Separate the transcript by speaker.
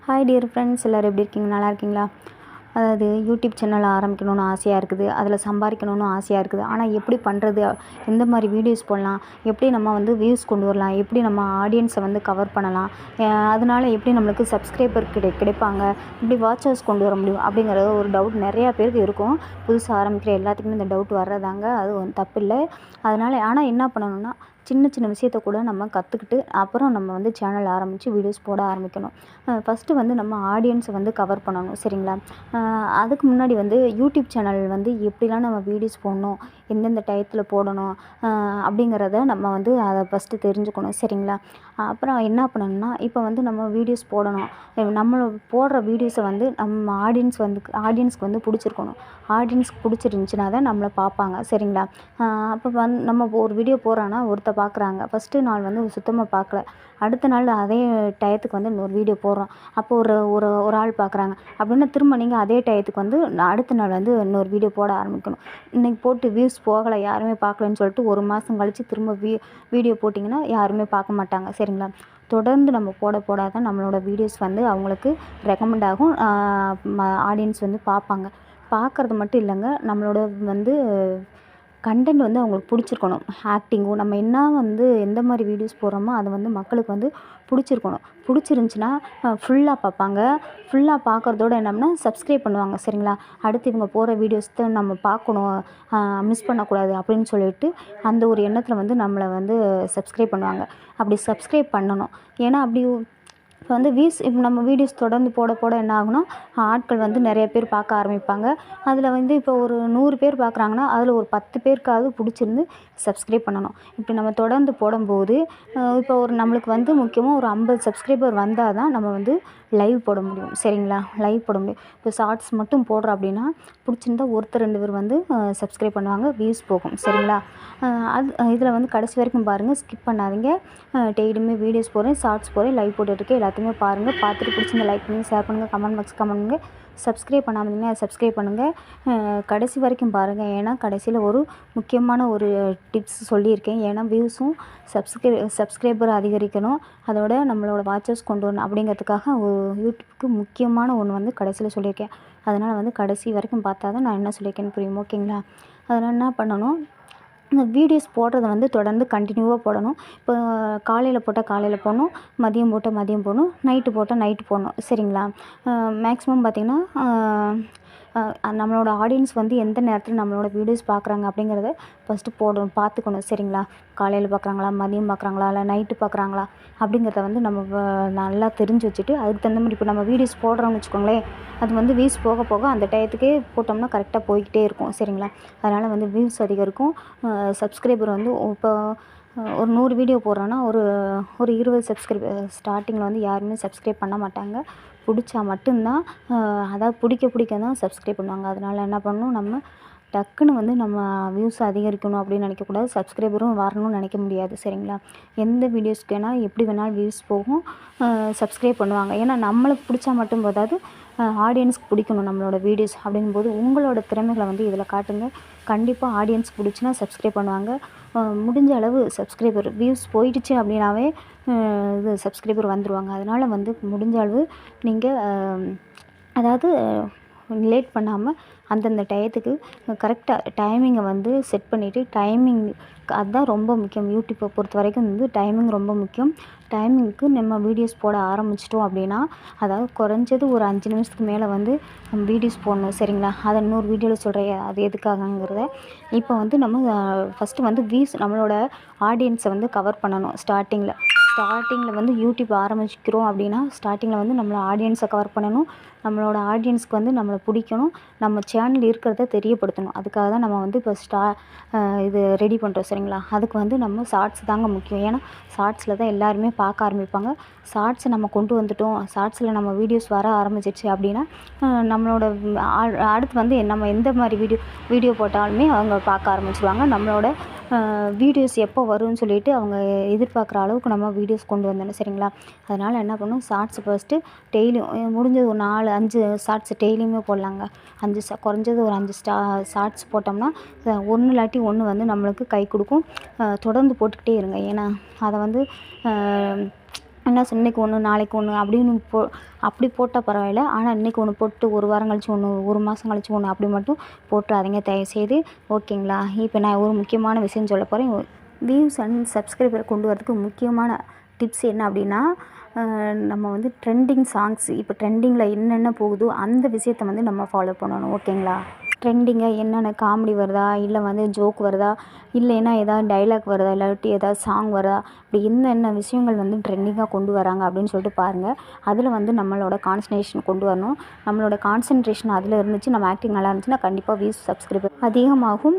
Speaker 1: Hi dear friends, எல்லோரும் எப்படி இருக்கீங்க? நல்லா இருக்கீங்களா? அதாவது யூடியூப் சேனல் ஆரம்பிக்கணும்னு ஆசையாக இருக்குது, அதில் சம்பாதிக்கணும்னு ஆசையாக இருக்குது. ஆனால் எப்படி பண்ணுறது, எந்த மாதிரி வீடியோஸ் போடலாம், எப்படி நம்ம வந்து வியூஸ் கொண்டு வரலாம், எப்படி நம்ம ஆடியன்ஸை வந்து கவர் பண்ணலாம், அதனால எப்படி நம்மளுக்கு சப்ஸ்கிரைபர் கிடைப்பாங்க, எப்படி வாட்ச் ஹவர்ஸ் கொண்டு வர முடியும் அப்படிங்கிற ஒரு டவுட் நிறையா பேருக்கு இருக்கும். புதுசாக ஆரம்பிக்கிற எல்லாத்துக்குமே இந்த டவுட் வர்றதாங்க, அது தப்பு இல்லை. அதனால் ஆனால் என்ன பண்ணணும்னா, சின்ன சின்ன விஷயத்த கூட நம்ம கற்றுக்கிட்டு அப்புறம் நம்ம வந்து சேனல் ஆரம்பித்து வீடியோஸ் போட ஆரம்பிக்கணும். ஃபஸ்ட்டு வந்து நம்ம ஆடியன்ஸை வந்து கவர் பண்ணணும், சரிங்களா? அதுக்கு முன்னாடி வந்து யூடியூப் சேனல் வந்து எப்படிலாம் நம்ம வீடியோஸ் போடணும், எந்தெந்த டயத்தில் போடணும் அப்படிங்கிறத நம்ம வந்து அதை ஃபஸ்ட்டு தெரிஞ்சுக்கணும், சரிங்களா? அப்புறம் என்ன பண்ணணும்னா, இப்போ வந்து நம்ம வீடியோஸ் போடணும், நம்ம போடுற வீடியோஸை வந்து நம்ம ஆடியன்ஸ்க்கு வந்து பிடிச்சிருக்கணும். ஆடியன்ஸ்க்கு பிடிச்சிருந்துச்சின்னா தான் நம்மளை பார்ப்பாங்க, சரிங்களா? அப்போ நம்ம ஒரு வீடியோ போடுறோன்னா ஒருத்தர் பார்க்குறாங்க, ஃபஸ்ட்டு நாள் வந்து சுத்தமாக பார்க்கல, அடுத்த நாள் அதே டயத்துக்கு வந்து இன்னொரு வீடியோ போடுறோம், அப்போ ஒரு ஆள் பார்க்குறாங்க அப்படின்னா திரும்ப நீங்கள் அதே டயத்துக்கு வந்து அடுத்த நாள் வந்து இன்னொரு வீடியோ போட ஆரம்பிக்கணும். இன்றைக்கி போட்டு வியூஸ் போகலை, யாருமே பார்க்கலன்னு சொல்லிட்டு ஒரு மாதம் கழித்து திரும்ப வீடியோ போட்டிங்கன்னா யாருமே பார்க்க மாட்டாங்க, சரிங்களா? தொடர்ந்து நம்ம போட தான் நம்மளோட வீடியோஸ் வந்து அவங்களுக்கு ரெக்கமெண்ட் ஆகும், ஆடியன்ஸ் வந்து பார்ப்பாங்க. பார்க்குறது மட்டும் இல்லைங்க, நம்மளோட வந்து கண்டென்ட் வந்து அவங்களுக்கு பிடிச்சிருக்கணும். ஆக்டிங்கும் நம்ம என்ன வந்து எந்த மாதிரி வீடியோஸ் போடுறோமோ அது வந்து மக்களுக்கு வந்து பிடிச்சிருக்கணும். பிடிச்சிருந்துச்சின்னா ஃபுல்லாக பார்ப்பாங்க. ஃபுல்லாக பார்க்குறதோட என்னம்னா சப்ஸ்கிரைப் பண்ணுவாங்க, சரிங்களா? அடுத்து இவங்க போடுற வீடியோஸ் தான் நம்ம பார்க்கணும், மிஸ் பண்ணக்கூடாது அப்படின்னு சொல்லிட்டு அந்த ஒரு எண்ணத்தில் வந்து நம்மளை வந்து சப்ஸ்கிரைப் பண்ணுவாங்க. அப்படி சப்ஸ்கிரைப் பண்ணணும். ஏன்னா அப்படி இப்போ வந்து இப்போ நம்ம வீடியோஸ் தொடர்ந்து போட என்ன ஆகுனா, ஆட்கள் வந்து நிறைய பேர் பார்க்க ஆரம்பிப்பாங்க. அதில் வந்து இப்போ ஒரு 100 பேர் பார்க்குறாங்கன்னா அதில் ஒரு 10 பேருக்காவது பிடிச்சிருந்து சப்ஸ்கிரைப் பண்ணணும். இப்படி நம்ம தொடர்ந்து போடும்போது இப்போ நம்மளுக்கு வந்து முக்கியமாக ஒரு 50 சப்ஸ்கிரைபர் வந்தால் தான் நம்ம வந்து லைவ் போட முடியும், சரிங்களா? லைவ் போட முடியும். இப்போ ஷார்ட்ஸ் மட்டும் போடுறோம் அப்படின்னா பிடிச்சிருந்தா ஒருத்தர் 2 பேர் வந்து சப்ஸ்கிரைப் பண்ணுவாங்க, வியூஸ் போகும், சரிங்களா? இதில் வந்து கடைசி வரைக்கும் பாருங்கள், ஸ்கிப் பண்ணாதீங்க. டெய்லியுமே வீடியோஸ் போடுறேன், ஷார்ட்ஸ் போடுறேன், லைவ் போட்டுட்ருக்கேன், எல்லாத்தையுமே பாருங்கள். பார்த்துட்டு பிடிச்சிருந்தா லைக் பண்ணுங்கள், ஷேர் பண்ணுங்கள், கமெண்ட் பாக்ஸ் கமெண்ட் பண்ணுங்கள். சப்ஸ்கிரைப் பண்ணாமல் இருந்தீங்கன்னா சப்ஸ்கிரைப் பண்ணுங்கள். கடைசி வரைக்கும் பாருங்கள், ஏன்னா கடைசியில் ஒரு முக்கியமான ஒரு டிப்ஸ் சொல்லியிருக்கேன். ஏன்னா வியூஸும் சப்ஸ்கிரைபர் அதிகரிக்கணும், அதோட நம்மளோட வாட்சர்ஸ் கொண்டு வரணும் அப்படிங்கிறதுக்காக யூடியூப்க்கு முக்கியமான ஒன்று வந்து கடைசியில் சொல்லியிருக்கேன். அதனால் வந்து கடைசி வரைக்கும் பார்த்தா தான் நான் என்ன சொல்லியிருக்கேன்னு புரியும், ஓகேங்களா? அதனால் என்ன பண்ணணும், இந்த வீடியோஸ் போடுறத வந்து தொடர்ந்து கண்டினியூவாக போடணும். இப்போ காலையில் போட்டால் காலையில் போடணும், மதியம் போட்டால் மதியம் போடணும், நைட்டு போட்டால் நைட்டு போடணும், சரிங்களா? மேக்ஸிமம் பார்த்திங்கன்னா நம்மளோட ஆடியன்ஸ் வந்து எந்த நேரத்தில் நம்மளோட வீடியோஸ் பார்க்குறாங்க அப்படிங்கிறத ஃபஸ்ட்டு பார்த்துக்கணும், சரிங்களா? காலையில் பார்க்குறாங்களா, மதியம் பார்க்குறாங்களா, இல்லை நைட்டு பார்க்குறாங்களா அப்படிங்கிறத வந்து நம்ம நல்லா தெரிஞ்சு வச்சுட்டு அதுக்கு தகுந்த மாதிரி இப்போ நம்ம வீடியோஸ் போடுறோம்னு வச்சுக்கோங்களேன், அது வந்து வியூஸ் போக போக அந்த டயத்துக்கே போட்டோம்னா கரெக்டாக போய்கிட்டே இருக்கும், சரிங்களா? அதனால் வந்து வியூஸ் அதிகரிக்கும். சப்ஸ்கிரைபர் வந்து இப்போ ஒரு 100 வீடியோ போடுறோன்னா ஒரு 20 சப்ஸ்கிரைபர் ஸ்டார்டிங்கில் வந்து யாருமே சப்ஸ்கிரைப் பண்ண மாட்டாங்க. பிடிச்சா மட்டும்தான், அதாவது பிடிக்க தான் சப்ஸ்கிரைப் பண்ணுவாங்க. அதனால் என்ன பண்ணணும், நம்ம டக்குன்னு வந்து நம்ம வியூஸ் அதிகரிக்கணும் அப்படின்னு நினைக்கக்கூடாது, சப்ஸ்கிரைபரும் வரணும்னு நினைக்க முடியாது, சரிங்களா? எந்த வீடியோஸ்க்கு வேணால் எப்படி வேணாலும் வியூஸ் போகும், சப்ஸ்கிரைப் பண்ணுவாங்க. ஏன்னா நம்மளுக்கு பிடிச்சா மட்டும் போதாது, ஆடியன்ஸ்க்கு பிடிக்கணும் நம்மளோட வீடியோஸ். அப்படிங்கும்போது உங்களோட திறமைகளை வந்து இதில் காட்டுங்க. கண்டிப்பாக ஆடியன்ஸ் பிடிச்சினா சப்ஸ்கிரைப் பண்ணுவாங்க. முடிஞ்ச அளவு சப்ஸ்கிரைபர் வியூஸ் போயிடுச்சு அப்படின்னாவே இது சப்ஸ்கிரைபர் வந்துடுவாங்க. அதனால் வந்து முடிஞ்ச அளவு நீங்கள் அதாவது லேட் பண்ணாமல் அந்தந்த டயத்துக்கு கரெக்டாக டைமிங்கை வந்து செட் பண்ணிவிட்டு, டைமிங் அதுதான் ரொம்ப முக்கியம். யூடியூப்பை பொறுத்த வரைக்கும் வந்து டைமிங் ரொம்ப முக்கியம். டைமிங்க்கு நம்ம வீடியோஸ் போட ஆரம்பிச்சிட்டோம் அப்படின்னா, அதாவது குறைஞ்சது ஒரு 5 நிமிஷத்துக்கு மேலே வந்து நம்ம வீடியோஸ் போடணும், சரிங்களா? அதை இன்னொரு வீடியோவில் சொல்கிறேன் அது எதுக்காகங்கிறத. இப்போ வந்து நம்ம ஃபஸ்ட்டு வந்து நம்மளோட ஆடியன்ஸை வந்து கவர் பண்ணணும். ஸ்டார்டிங்கில் வந்து யூடியூப் ஆரம்பிக்கிறோம் அப்படின்னா ஸ்டார்டிங்கில் வந்து நம்மளோட ஆடியன்ஸை கவர் பண்ணணும். நம்மளோட ஆடியன்ஸ்க்கு வந்து நம்மளை பிடிக்கணும், நம்ம சேனல் இருக்கிறத தெரியப்படுத்தணும். அதுக்காக தான் நம்ம வந்து இப்போ இது ரெடி பண்ணுறோம், சரிங்களா? அதுக்கு வந்து நம்ம ஷார்ட்ஸ் தாங்க முக்கியம். ஏன்னா ஷார்ட்ஸில் தான் எல்லாருமே பார்க்க ஆரம்பிப்பாங்க. ஷார்ட்ஸை நம்ம கொண்டு வந்துட்டோம், ஷார்ட்ஸில் நம்ம வீடியோஸ் வர ஆரம்பிச்சிருச்சு அப்படின்னா நம்மளோட அடுத்து வந்து நம்ம எந்த மாதிரி வீடியோ போட்டாலுமே அவங்க பார்க்க ஆரம்பிச்சிடுவாங்க. நம்மளோட வீடியோஸ் எப்போ வரும்னு சொல்லிட்டு அவங்க எதிர்பார்க்குற அளவுக்கு நம்ம வீடியோஸ் கொண்டு வந்தோம், சரிங்களா? அதனால் என்ன பண்ணணும், ஷார்ட்ஸ் ஃபஸ்ட்டு டெய்லியும் முடிஞ்சது ஒரு 4-5 ஷார்ட்ஸ் டெய்லியுமே போடலாங்க. குறைஞ்சது ஒரு 5 ஷார்ட்ஸ் போட்டோம்னா ஒன்று இல்லாட்டி ஒன்று வந்து நம்மளுக்கு கை கொடுக்கும். தொடர்ந்து போட்டுக்கிட்டே இருங்க. ஏன்னா அதை வந்து என்ன இன்றைக்கி ஒன்று நாளைக்கு ஒன்று அப்படின்னு அப்படி போட்டால் பரவாயில்ல. ஆனால் இன்றைக்கி ஒன்று போட்டு ஒரு வாரம் கழிச்சு ஒன்று, ஒரு மாதம் கழிச்சு ஒன்று அப்படி மட்டும் போட்டுறாதீங்க தயவுசெய்து. ஓகேங்களா? இப்போ நான் ஒரு முக்கியமான விஷயம் சொல்ல போகிறேன். வியூஸ் அண்ட் சப்ஸ்கிரைபர் கொண்டு வரதுக்கு முக்கியமான டிப்ஸ் என்ன அப்படின்னா, நம்ம வந்து ட்ரெண்டிங் சாங்ஸ் இப்போ ட்ரெண்டிங்கில் என்னென்ன போகுதோ அந்த விஷயத்த வந்து நம்ம ஃபாலோ பண்ணணும். ஓகேங்களா? ட்ரெண்டிங்காக என்னென்ன காமெடி வருதா, இல்லை வந்து ஜோக் வருதா, இல்லைன்னா ஏதாவது டைலாக் வருதா, இல்லாட்டி ஏதாவது சாங் வருதா, இப்படி என்னென்ன விஷயங்கள் வந்து ட்ரெண்டிங்காக கொண்டு வராங்க அப்படின்னு சொல்லிட்டு பாருங்கள். அதில் வந்து நம்மளோட கான்சன்ட்ரேஷன் கொண்டு வரணும். நம்மளோட கான்சன்ட்ரேஷன் அதில் இருந்துச்சு, நம்ம ஆக்டிங் நல்லா இருந்துச்சுன்னா கண்டிப்பாக வியூஸ் சப்ஸ்கிரைபர் அதிகமாகும்.